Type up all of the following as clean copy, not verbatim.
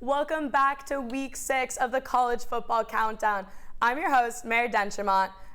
Welcome back to week 6 of the College Football Countdown. I'm your host, Mare.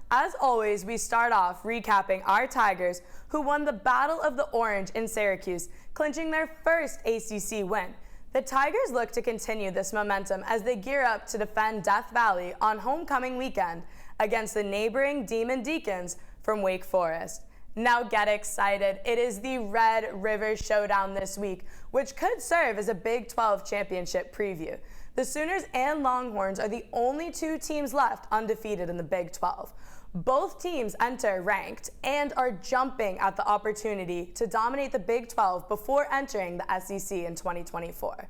As always, we start off recapping our Tigers, who won the Battle of the Orange in Syracuse, clinching their first ACC win. The Tigers look to continue this momentum as they gear up to defend Death Valley on homecoming weekend against the neighboring Demon Deacons from Wake Forest. Now get excited. It is the Red River Showdown this week, which could serve as a Big 12 championship preview. The Sooners and Longhorns are the only two teams left undefeated in the Big 12. Both teams enter ranked and are jumping at the opportunity to dominate the Big 12 before entering the SEC in 2024.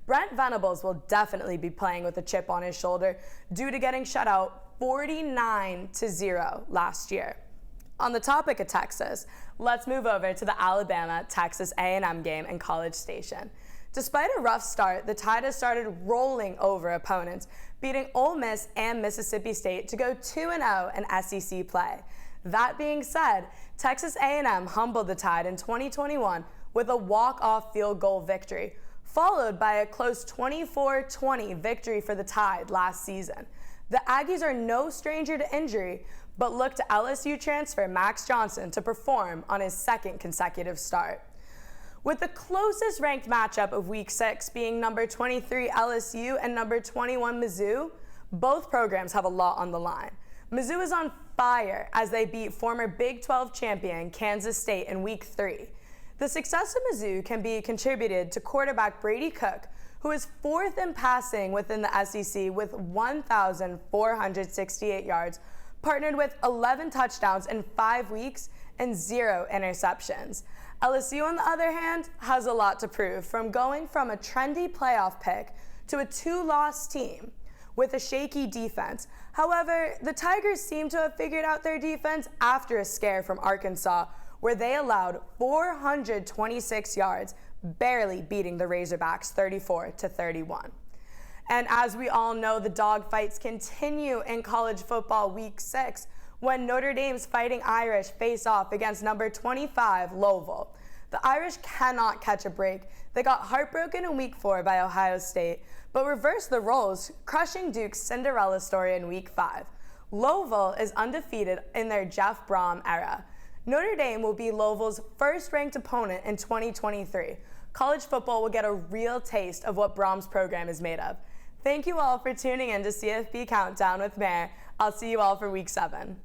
Brent Venables will definitely be playing with a chip on his shoulder due to getting shut out 49-0 last year. On the topic of Texas, let's move over to the Alabama-Texas A&M game in College Station. Despite a rough start, the Tide has started rolling over opponents, beating Ole Miss and Mississippi State to go 2-0 in SEC play. That being said, Texas A&M humbled the Tide in 2021 with a walk-off field goal victory, followed by a close 24-20 victory for the Tide last season. The Aggies are no stranger to injury, but look to LSU transfer Max Johnson to perform on his second consecutive start. With the closest ranked matchup of Week 6 being number 23 LSU and number 21 Mizzou, both programs have a lot on the line. Mizzou is on fire as they beat former Big 12 champion Kansas State in Week 3. The success of Mizzou can be contributed to quarterback Brady Cook, who is fourth in passing within the SEC with 1,468 yards, partnered with 11 touchdowns in 5 weeks and 0 interceptions. LSU, on the other hand, has a lot to prove, from going from a trendy playoff pick to a 2-loss team with a shaky defense. However, the Tigers seem to have figured out their defense after a scare from Arkansas, where they allowed 426 yards, barely beating the Razorbacks 34-31. And as we all know, the dogfights continue in college football Week 6 when Notre Dame's Fighting Irish face off against number 25 Louisville. The Irish cannot catch a break. They got heartbroken in Week 4 by Ohio State, but reversed the roles, crushing Duke's Cinderella story in Week 5. Louisville is undefeated in their Jeff Brom era. Notre Dame will be Louisville's first-ranked opponent in 2023. College football will get a real taste of what Brom's program is made of. Thank you all for tuning in to CFB Countdown with Mare. I'll see you all for Week 7.